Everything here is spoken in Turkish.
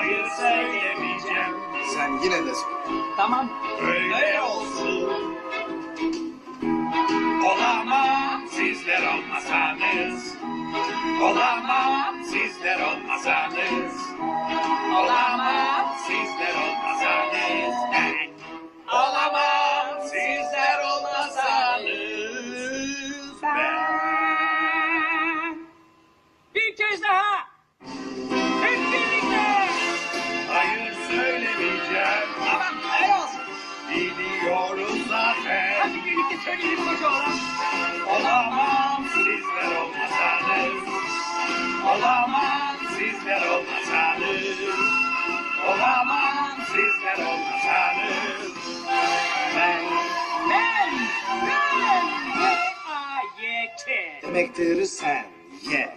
hayır söylemeyeceğim. Sen yine de söyle. Tamam. Öyle olsun. Olamam sizler olmasanız. Olamam sizler olmasanız. Olamam sizler olmasanız. Ben olamam sizler olmasanız. Ben Bir kez daha. Hep birlikte. hayır söylemeyeceğim. Tamam, öyle olsun. Biliyoruz zaten. Hadi birlikte söyleyelim kocaman. Olamam sizler olmasanız. Olamam sizler olmasanız. Olamam sizler olmasanız. Ben Ben. V-A-Y-K. Demektir sen ye.